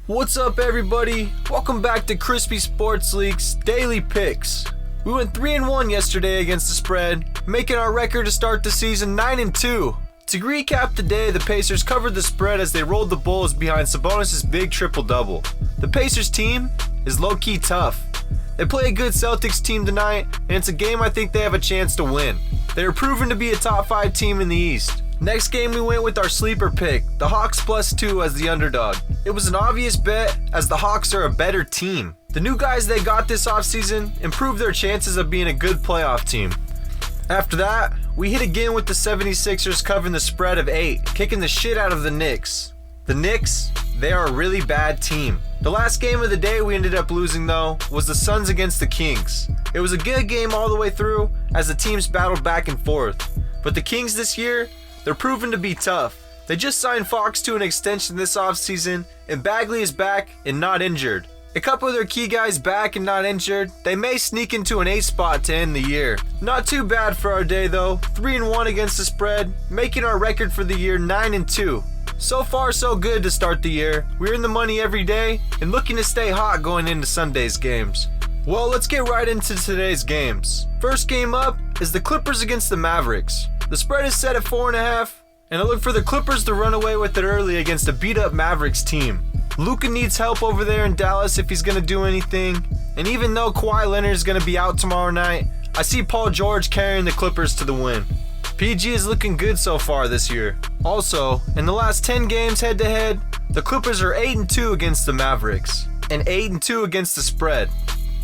What's up, everybody? Welcome back to Krispy Sports Leaks Daily Picks. We went 3-1 yesterday against the spread, making our record to start the season 9-2. To recap today, the Pacers covered the spread as they rolled the Bulls behind Sabonis' big triple-double. The Pacers team is low-key tough. They play a good Celtics team tonight, and it's a game I think they have a chance to win. They are proven to be a top 5 team in the East. Next game we went with our sleeper pick, the Hawks +2 as the underdog. It was an obvious bet as the Hawks are a better team. The new guys they got this offseason improved their chances of being a good playoff team. After that, we hit again with the 76ers covering the spread of 8, kicking the shit out of the Knicks. The Knicks, they are a really bad team. The last game of the day we ended up losing though was the Suns against the Kings. It was a good game all the way through as the teams battled back and forth. But the Kings this year, they're proven to be tough. They just signed Fox to an extension this offseason, and Bagley is back and not injured. A couple of their key guys back and not injured, they may sneak into an 8 spot to end the year. Not too bad for our day though, 3-1 against the spread, making our record for the year 9-2. So far so good to start the year. We're in the money every day and looking to stay hot going into Sunday's games. Well, let's get right into today's games. First game up is the Clippers against the Mavericks. The spread is set at 4.5, and I look for the Clippers to run away with it early against a beat-up Mavericks team. Luka needs help over there in Dallas if he's going to do anything, and even though Kawhi Leonard is going to be out tomorrow night, I see Paul George carrying the Clippers to the win. PG is looking good so far this year. Also, in the last 10 games head-to-head, the Clippers are 8-2 against the Mavericks, and 8-2 against the spread.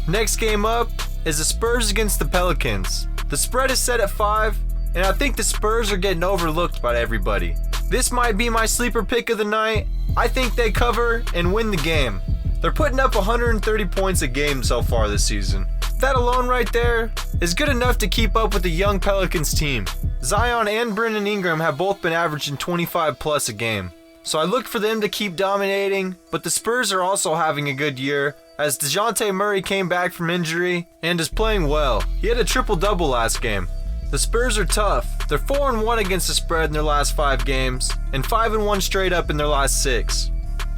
Next game up is the Spurs against the Pelicans. The spread is set at 5, and I think the Spurs are getting overlooked by everybody. This might be my sleeper pick of the night. I think they cover and win the game. They're putting up 130 points a game so far this season. That alone right there is good enough to keep up with the young Pelicans team. Zion and Brandon Ingram have both been averaging 25 plus a game. So I look for them to keep dominating, but the Spurs are also having a good year as DeJounte Murray came back from injury and is playing well. He had a triple-double last game. The Spurs are tough. They're 4-1 against the spread in their last 5 games, and 5-1 straight up in their last 6.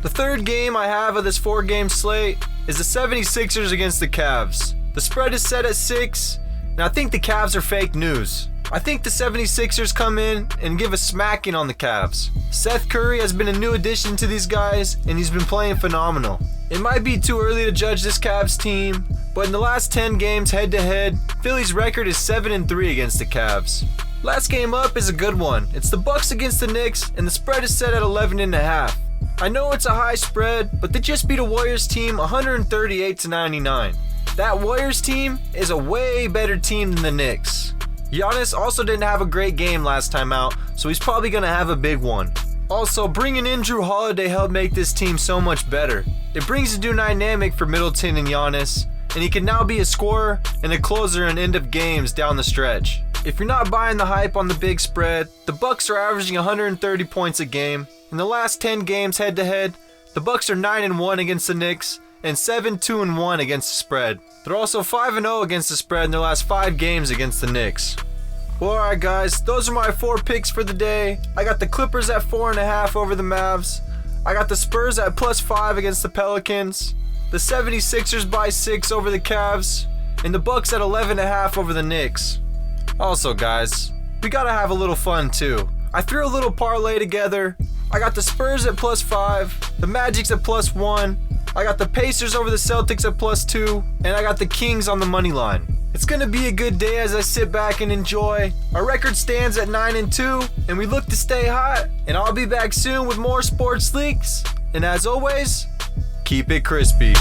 The third game I have of this 4-game slate is the 76ers against the Cavs. The spread is set at 6, and I think the Cavs are fake news. I think the 76ers come in and give a smacking on the Cavs. Seth Curry has been a new addition to these guys, and he's been playing phenomenal. It might be too early to judge this Cavs team, but in the last 10 games head-to-head, Philly's record is 7-3 against the Cavs. Last game up is a good one. It's the Bucks against the Knicks, and the spread is set at 11.5. I know it's a high spread, but they just beat a Warriors team 138-99. That Warriors team is a way better team than the Knicks. Giannis also didn't have a great game last time out, so he's probably going to have a big one. Also, bringing in Drew Holiday helped make this team so much better. It brings a new dynamic for Middleton and Giannis, and he can now be a scorer and a closer in end of games down the stretch. If you're not buying the hype on the big spread, the Bucks are averaging 130 points a game. In the last 10 games head-to-head, the Bucks are 9-1 against the Knicks and 7-2-1 against the spread. They're also 5-0 against the spread in their last 5 games against the Knicks. Well, alright guys, those are my 4 picks for the day. I got the Clippers at 4.5 over the Mavs. I got the Spurs at +5 against the Pelicans. The 76ers by 6 over the Cavs. And the Bucks at 11.5 over the Knicks. Also guys, we gotta have a little fun too. I threw a little parlay together. I got the Spurs at +5, the Magics at +1. I got the Pacers over the Celtics at +2, and I got the Kings on the money line. It's gonna be a good day as I sit back and enjoy. Our record stands at 9-2, and we look to stay hot. And I'll be back soon with more sports leaks. And as always, keep it crispy.